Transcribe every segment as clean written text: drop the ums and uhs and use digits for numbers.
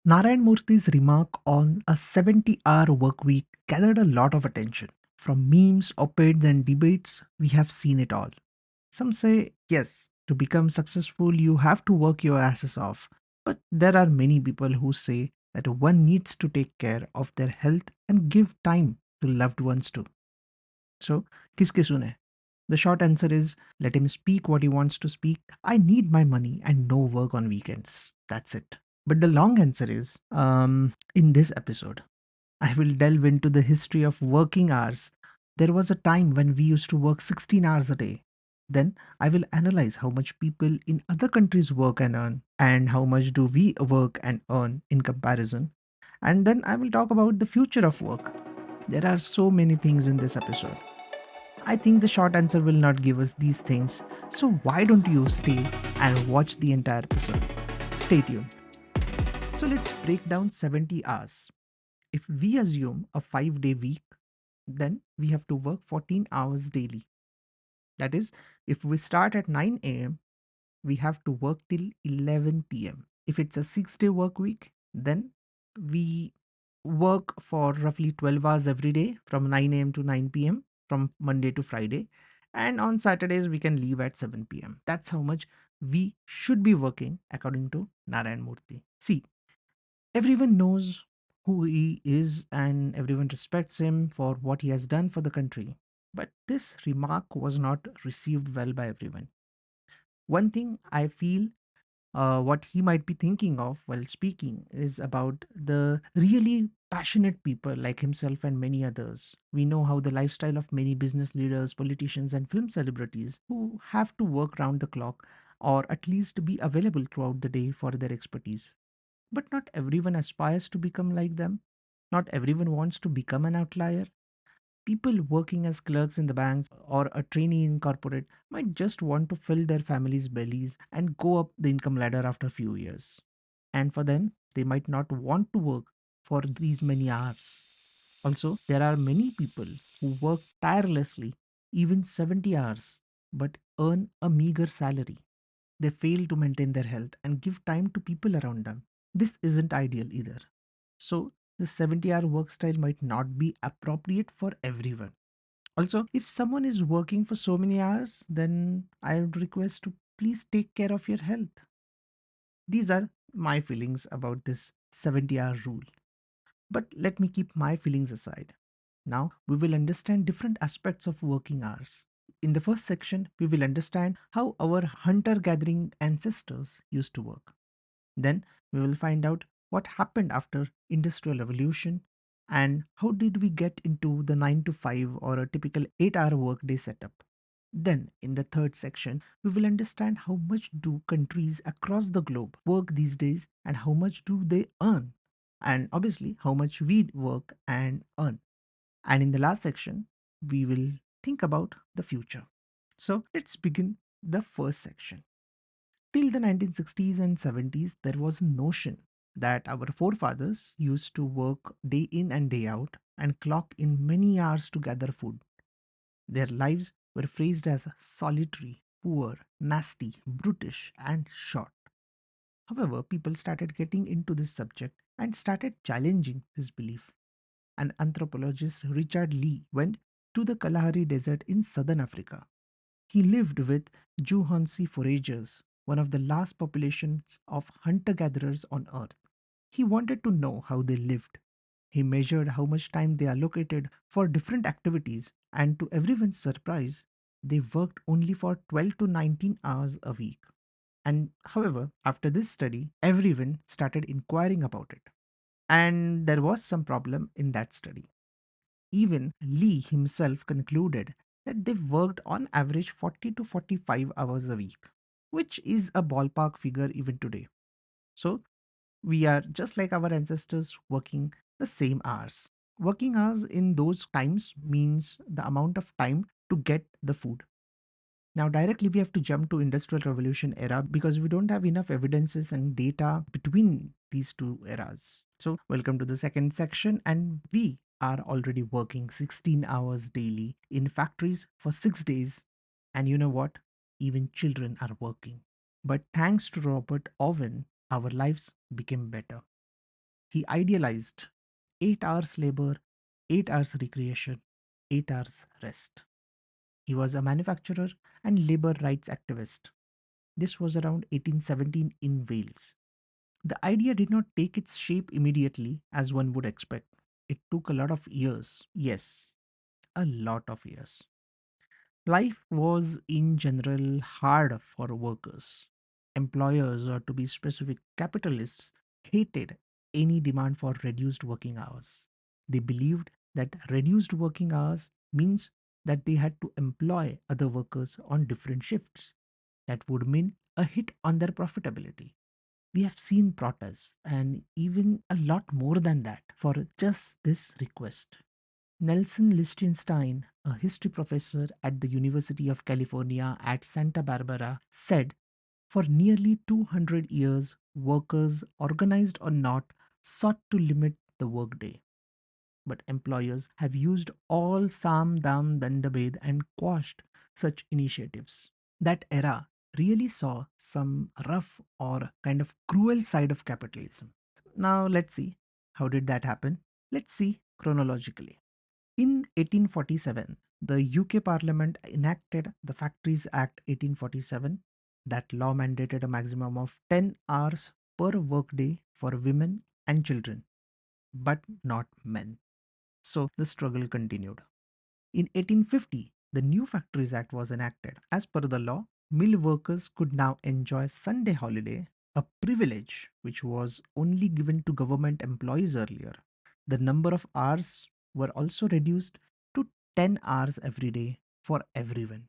Narayan Murthy's remark on a 70-hour work week gathered a lot of attention. From memes, op-eds, and debates, we have seen it all. Some say, yes, to become successful, you have to work your asses off. But there are many people who say that one needs to take care of their health and give time to loved ones too. So, kiske sune? The short answer is let him speak what he wants to speak. I need my money and no work on weekends. That's it. But the long answer is in this episode, I will delve into the history of working hours. There was a time when we used to work 16 hours a day. Then I will analyze how much people in other countries work and earn, and how much do we work and earn in comparison. And then I will talk about the future of work. There are so many things in this episode. I think the short answer will not give us these things. So why don't you stay and watch the entire episode? Stay tuned. So let's break down 70 hours. If we assume a 5-day week, then we have to work 14 hours daily. That is, if we start at 9 a.m., we have to work till 11 p.m. If it's a 6-day work week, then we work for roughly 12 hours every day from 9 a.m. to 9 p.m. from Monday to Friday. And on Saturdays, we can leave at 7 p.m. That's how much we should be working according to Narayan Murthy. See, everyone knows who he is and everyone respects him for what he has done for the country. But this remark was not received well by everyone. One thing I feel what he might be thinking of while speaking is about the really passionate people like himself and many others. We know how the lifestyle of many business leaders, politicians, and film celebrities who have to work round the clock or at least be available throughout the day for their expertise. But not everyone aspires to become like them. Not everyone wants to become an outlier. People working as clerks in the banks or a trainee in corporate might just want to fill their family's bellies and go up the income ladder after a few years. And for them, they might not want to work for these many hours. Also, there are many people who work tirelessly, even 70 hours, but earn a meager salary. They fail to maintain their health and give time to people around them. This isn't ideal either. So, the 70-hour work style might not be appropriate for everyone. Also, if someone is working for so many hours, then I would request to please take care of your health. These are my feelings about this 70-hour rule. But let me keep my feelings aside. Now, we will understand different aspects of working hours. In the first section, we will understand how our hunter gathering ancestors used to work. Then we will find out what happened after industrial revolution and how did we get into the 9 to 5 or a typical 8-hour workday setup. Then in the third section we will understand how much do countries across the globe work these days and how much do they earn, and obviously how much we work and earn. And in the last section we will think about the future. So let's begin the first section. Till the 1960s and 70s, there was a notion that our forefathers used to work day in and day out and clock in many hours to gather food. Their lives were phrased as solitary, poor, nasty, brutish, and short. However, people started getting into this subject and started challenging this belief. An anthropologist, Richard Lee, went to the Kalahari Desert in southern Africa. He lived with Juhonsi foragers, one of the last populations of hunter gatherers on Earth. He wanted to know how they lived. He measured how much time they allocated for different activities, and to everyone's surprise, they worked only for 12 to 19 hours a week. And however, after this study, everyone started inquiring about it. And there was some problem in that study. Even Lee himself concluded that they worked on average 40 to 45 hours a week, which is a ballpark figure even today. So we are just like our ancestors working the same hours. Working hours in those times means the amount of time to get the food. Now, directly we have to jump to industrial revolution era because we don't have enough evidences and data between these two eras. So, welcome to the second section, and we are already working 16 hours daily in factories for 6 days. And you know what? Even children are working. But thanks to Robert Owen, our lives became better. He idealized 8 hours labor, 8 hours recreation, 8 hours rest. He was a manufacturer and labor rights activist. This was around 1817 in Wales. The idea did not take its shape immediately, as one would expect. It took a lot of years. Yes, a lot of years. Life was in general hard for workers. Employers, or to be specific, capitalists, hated any demand for reduced working hours. They believed that reduced working hours means that they had to employ other workers on different shifts. That would mean a hit on their profitability. We have seen protests and even a lot more than that for just this request. Nelson Lichtenstein, a history professor at the University of California at Santa Barbara, said for nearly 200 years, workers, organized or not, sought to limit the workday. But employers have used all Sam Dam Dandabhed and quashed such initiatives. That era really saw some rough or kind of cruel side of capitalism. Now let's see, how did that happen? Let's see chronologically. In 1847, the UK Parliament enacted the Factories Act 1847. That law mandated a maximum of 10 hours per workday for women and children, but not men. So the struggle continued. In 1850, the new Factories Act was enacted. As per the law, mill workers could now enjoy Sunday holiday, a privilege which was only given to government employees earlier. The number of hours were also reduced to 10 hours every day for everyone.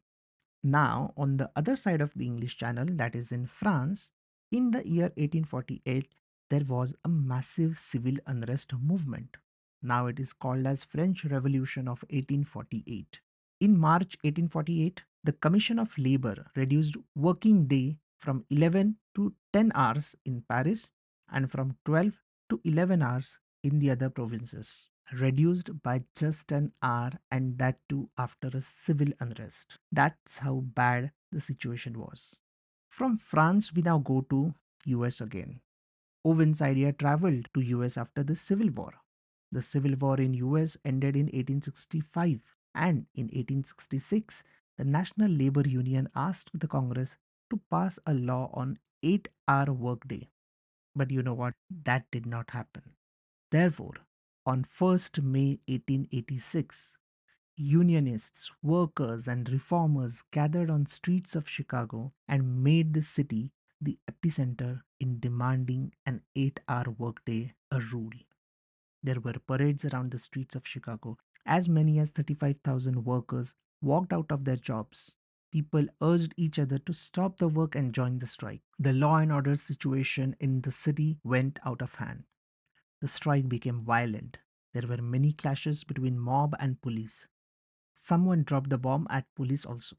Now, on the other side of the English Channel, that is in France, in the year 1848, there was a massive civil unrest movement. Now it is called as French Revolution of 1848. In March 1848, the Commission of Labor reduced working day from 11 to 10 hours in Paris and from 12 to 11 hours in the other provinces, reduced by just an hour, and that too after a civil unrest. That's how bad the situation was. From France we now go to US again. Owen's idea traveled to US after the Civil War. The Civil War in US ended in 1865, and in 1866 the National Labor Union asked the Congress to pass a law on 8-hour workday. But you know what? That did not happen. Therefore, on 1st May 1886, Unionists, workers, and reformers gathered on streets of Chicago and made the city the epicenter in demanding an 8-hour workday a rule. There were parades around the streets of Chicago. As many as 35,000 workers walked out of their jobs. People urged each other to stop the work and join the strike. The law and order situation in the city went out of hand. The strike became violent. There were many clashes between mob and police. Someone dropped the bomb at police also.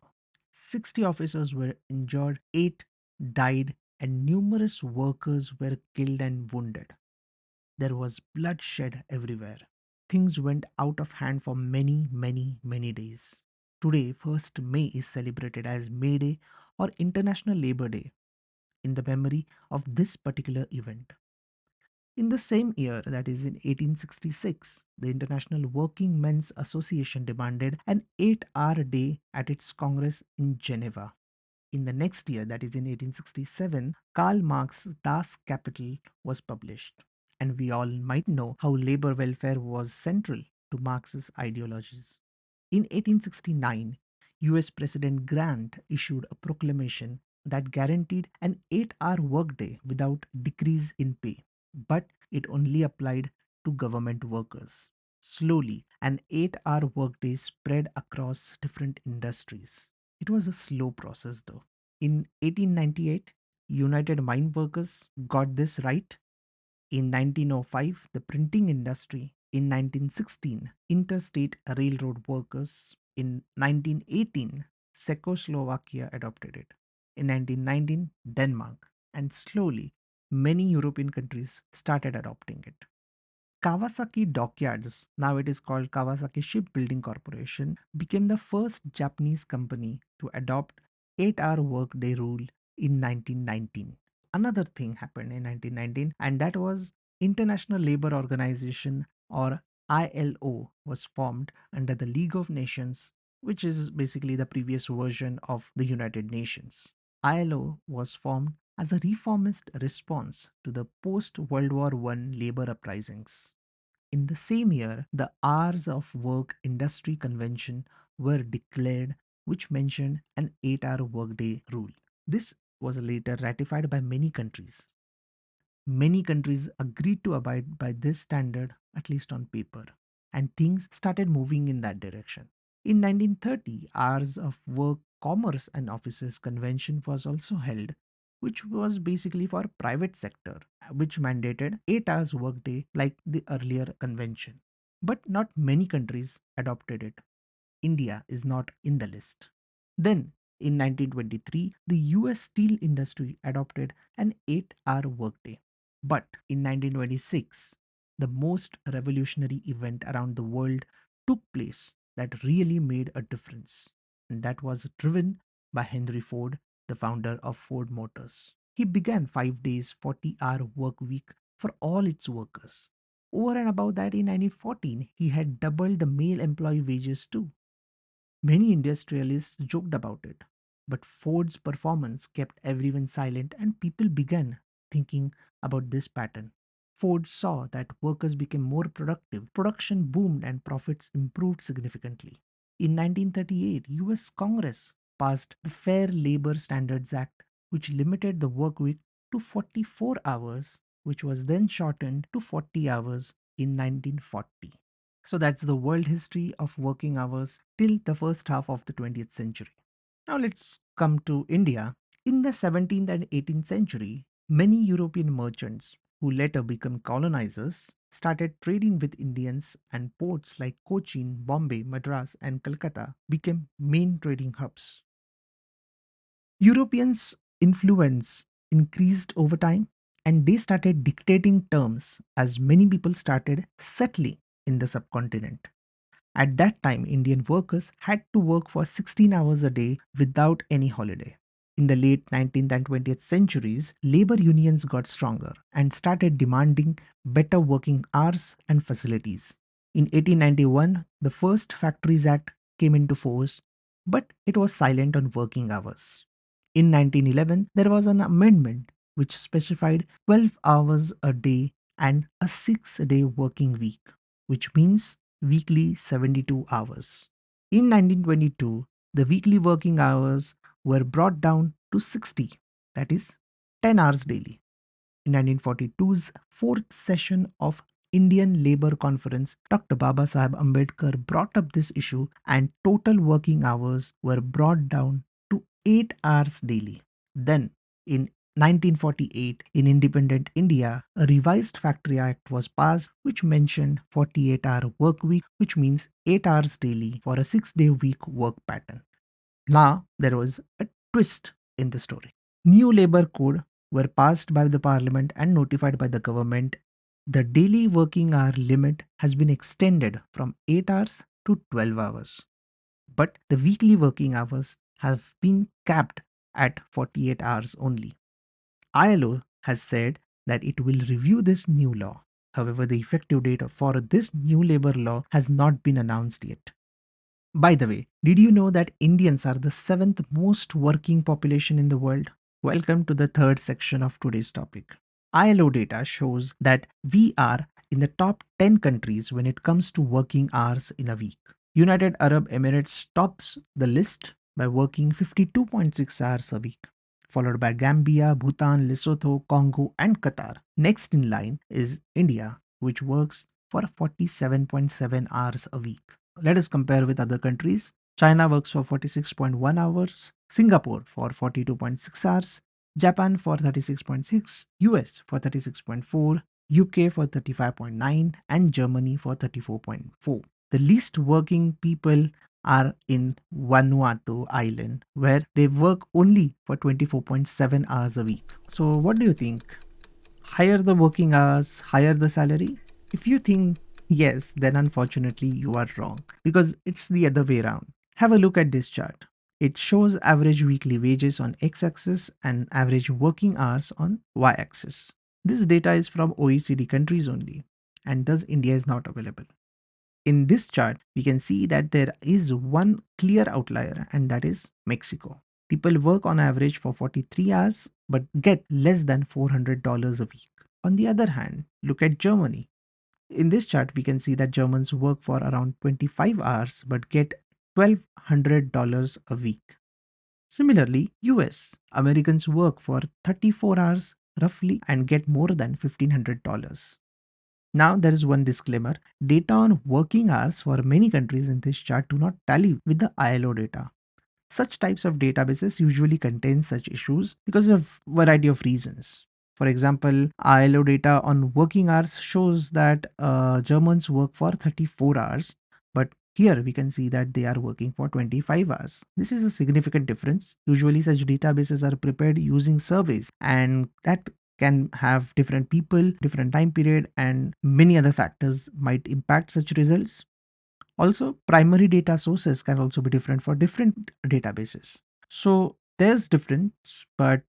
60 officers were injured, 8 died, and numerous workers were killed and wounded. There was bloodshed everywhere. Things went out of hand for many, many, many days. Today, 1st May is celebrated as May Day or International Labour Day in the memory of this particular event. In the same year, that is in 1866, the International Working Men's Association demanded an 8-hour day at its Congress in Geneva. In the next year, that is in 1867, Karl Marx's Das Kapital was published. And we all might know how labor welfare was central to Marx's ideologies. In 1869, US President Grant issued a proclamation that guaranteed an 8-hour workday without decrease in pay, but it only applied to government workers. Slowly, an 8-hour workday spread across different industries. It was a slow process though. In 1898, United Mine Workers got this right. In 1905, the printing industry. In 1916, interstate railroad workers. In 1918, Czechoslovakia adopted it. In 1919, Denmark. And slowly, many European countries started adopting it. Kawasaki Dockyards, now it is called Kawasaki Shipbuilding Corporation, became the first Japanese company to adopt 8-hour workday rule in 1919. Another thing happened in 1919, and that was International Labour Organization, or ILO, was formed under the League of Nations, which is basically the previous version of the United Nations. ILO was formed as a reformist response to the post World War I labor uprisings. In the same year, the Hours of Work Industry Convention were declared, which mentioned an 8-hour workday rule. This was later ratified by many countries. Many countries agreed to abide by this standard, at least on paper, and things started moving in that direction. In 1930, Hours of Work Commerce and Offices Convention was also held, which was basically for private sector, which mandated 8 hours workday like the earlier convention. But not many countries adopted it. India is not in the list. Then, in 1923, the US steel industry adopted an 8-hour workday. But in 1926, the most revolutionary event around the world took place that really made a difference. And that was driven by Henry Ford, the founder of Ford Motors. He began 5 days, 40-hour work week for all its workers. Over and above that, in 1914, he had doubled the male employee wages too. Many industrialists joked about it, but Ford's performance kept everyone silent and people began thinking about this pattern. Ford saw that workers became more productive, production boomed, and profits improved significantly. In 1938, US Congress passed the Fair Labor Standards Act, which limited the work week to 44 hours, which was then shortened to 40 hours in 1940. So that's the world history of working hours till the first half of the 20th century. Now let's come to India. In the 17th and 18th century, many European merchants who later became colonizers started trading with Indians, and ports like Cochin, Bombay, Madras and Calcutta became main trading hubs. Europeans' influence increased over time and they started dictating terms as many people started settling in the subcontinent. At that time, Indian workers had to work for 16 hours a day without any holiday. In the late 19th and 20th centuries, labor unions got stronger and started demanding better working hours and facilities. In 1891, the first Factories Act came into force, but it was silent on working hours. In 1911, there was an amendment which specified 12 hours a day and a 6-day working week, which means weekly 72 hours. In 1922, the weekly working hours were brought down to 60, that is, 10 hours daily. In 1942's fourth session of Indian Labour Conference, Dr. Baba Sahib Ambedkar brought up this issue and total working hours were brought down to 8 hours daily. Then, in 1948, in independent India, a revised Factory Act was passed which mentioned 48-hour work week, which means 8 hours daily for a 6-day week work pattern. Now, there was a twist in the story. New labor code were passed by the parliament and notified by the government. The daily working hour limit has been extended from 8 hours to 12 hours. But the weekly working hours have been capped at 48 hours only. ILO has said that it will review this new law. However, the effective date for this new labor law has not been announced yet. By the way, did you know that Indians are the seventh most working population in the world? Welcome to the third section of today's topic. ILO data shows that we are in the top 10 countries when it comes to working hours in a week. United Arab Emirates tops the list by working 52.6 hours a week, followed by Gambia, Bhutan, Lesotho, Congo, and Qatar. Next in line is India, which works for 47.7 hours a week. Let us compare with other countries. China works for 46.1 hours, Singapore for 42.6 hours, Japan for 36.6, US for 36.4, UK for 35.9, and Germany for 34.4. The least working people are in Vanuatu Island, where they work only for 24.7 hours a week. So, what do you think? Higher the working hours, higher the salary? If you think yes, then unfortunately you are wrong because it's the other way around. Have a look at this chart. It shows average weekly wages on x axis and average working hours on y axis. This data is from OECD countries only, and thus India is not available. In this chart, we can see that there is one clear outlier, and that is Mexico. People work on average for 43 hours but get less than $400 a week. On the other hand, look at Germany. In this chart, we can see that Germans work for around 25 hours but get $1,200 a week. Similarly, US Americans work for 34 hours roughly and get more than $1,500. Now, there is one disclaimer. Data on working hours for many countries in this chart do not tally with the ILO data. Such types of databases usually contain such issues because of variety of reasons. For example, ILO data on working hours shows that Germans work for 34 hours, but here we can see that they are working for 25 hours. This is a significant difference. Usually such databases are prepared using surveys, and that can have different people, different time period, and many other factors might impact such results. Also, primary data sources can also be different for different databases. So there's difference, but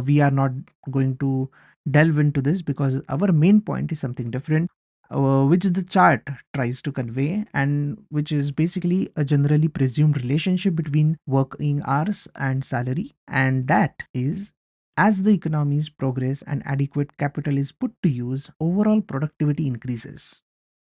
we are not going to delve into this because our main point is something different, which the chart tries to convey, and which is basically a generally presumed relationship between working hours and salary. And that is, as the economies progress and adequate capital is put to use, overall productivity increases.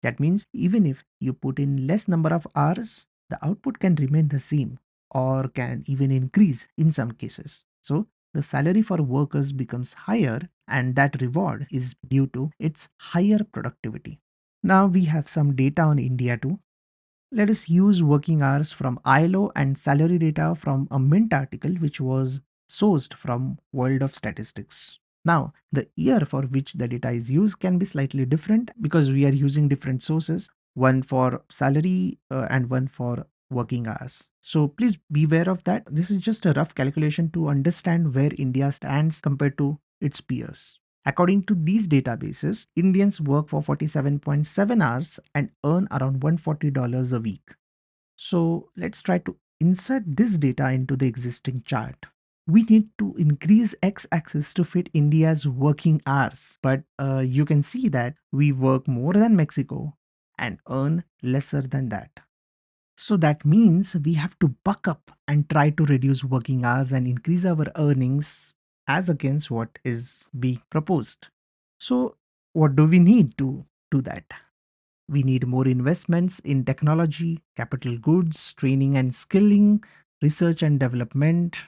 That means even if you put in less number of hours, the output can remain the same or can even increase in some cases. So the salary for workers becomes higher, and that reward is due to its higher productivity. Now we have some data on India too. Let us use working hours from ILO and salary data from a Mint article which was sourced from World of Statistics. Now, the year for which the data is used can be slightly different because we are using different sources, one for salary and one for working hours. So please beware of that. This is just a rough calculation to understand where India stands compared to its peers. According to these databases, Indians work for 47.7 hours and earn around $140 a week. So let's try to insert this data into the existing chart. We need to increase x-axis to fit India's working hours, but you can see that we work more than Mexico and earn lesser than that. So that means we have to buck up and try to reduce working hours and increase our earnings as against what is being proposed. So, what do we need to do that? We need more investments in technology, capital goods, training and skilling, research and development.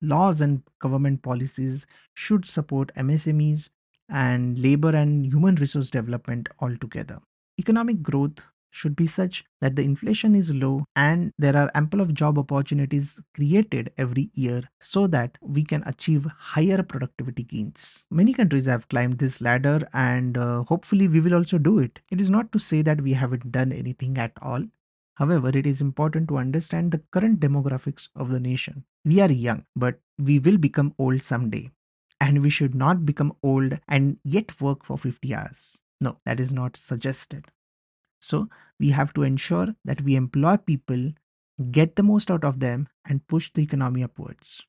Laws and government policies should support MSMEs and labor and human resource development altogether. Economic growth should be such that the inflation is low and there are ample of job opportunities created every year so that we can achieve higher productivity gains. Many countries have climbed this ladder, and hopefully we will also do it. It is not to say that we haven't done anything at all. However, it is important to understand the current demographics of the nation. We are young, but we will become old someday. And we should not become old and yet work for 50 hours. No, that is not suggested. So, we have to ensure that we employ people, get the most out of them, and push the economy upwards.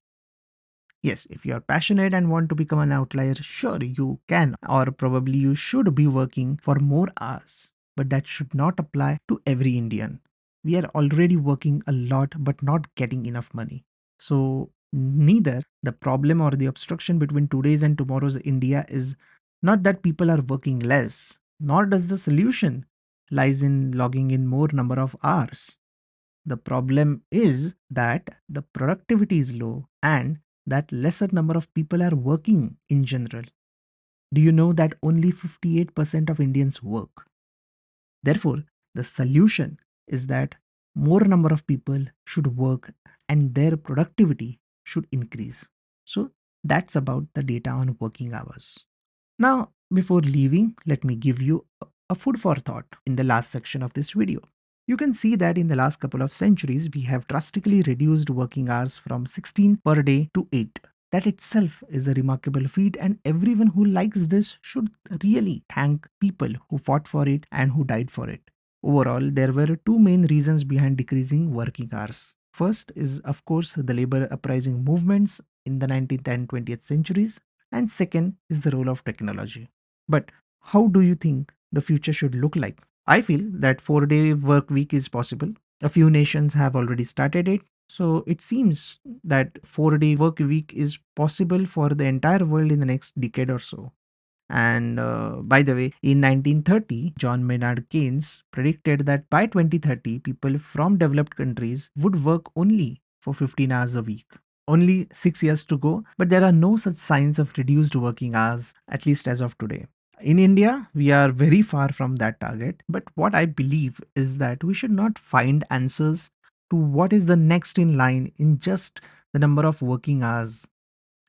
Yes, if you are passionate and want to become an outlier, sure, you can, or probably you should be working for more hours. But that should not apply to every Indian. We are already working a lot but not getting enough money. So, neither the problem or the obstruction between today's and tomorrow's India is not that people are working less, nor does the solution lies in logging in more number of hours. The problem is that the productivity is low and that lesser number of people are working in general. Do you know that only 58% of Indians work? Therefore, the solution is that more number of people should work and their productivity should increase. So that's about the data on working hours. Now, before leaving, let me give you a food for thought in the last section of this video. You can see that in the last couple of centuries, we have drastically reduced working hours from 16 per day to 8. That itself is a remarkable feat, and everyone who likes this should really thank people who fought for it and who died for it. Overall, there were two main reasons behind decreasing working hours. First is, of course, the labor uprising movements in the 19th and 20th centuries. And second is the role of technology. But how do you think the future should look like? I feel that 4-day work week is possible. A few nations have already started it. So it seems that 4-day work week is possible for the entire world in the next decade or so. And by the way, in 1930, John Maynard Keynes predicted that by 2030, people from developed countries would work only for 15 hours a week. Only 6 years to go, but there are no such signs of reduced working hours, at least as of today. In India, we are very far from that target, but what I believe is that we should not find answers to what is the next in line in just the number of working hours.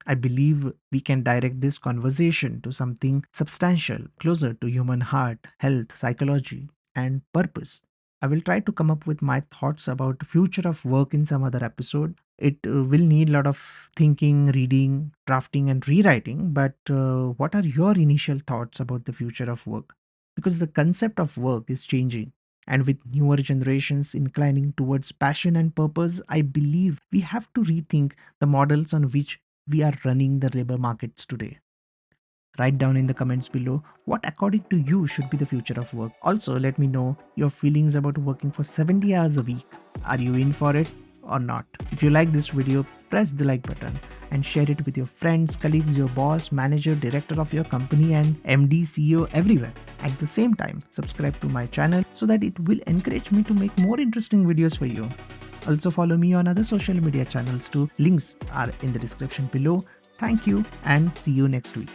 I believe we can direct this conversation to something substantial, closer to human heart, health, psychology, and purpose. I will try to come up with my thoughts about the future of work in some other episode. It will need a lot of thinking, reading, drafting, and rewriting. But what are your initial thoughts about the future of work? Because the concept of work is changing. And with newer generations inclining towards passion and purpose, I believe we have to rethink the models on which we are running the labor markets today. Write down in the comments below what, according to you, should be the future of work. Also, let me know your feelings about working for 70 hours a week. Are you in for it or not? If you like this video, press the like button and share it with your friends, colleagues, your boss, manager, director of your company, and MD, CEO everywhere. At the same time, subscribe to my channel so that it will encourage me to make more interesting videos for you. Also, follow me on other social media channels too. Links are in the description below. Thank you and see you next week.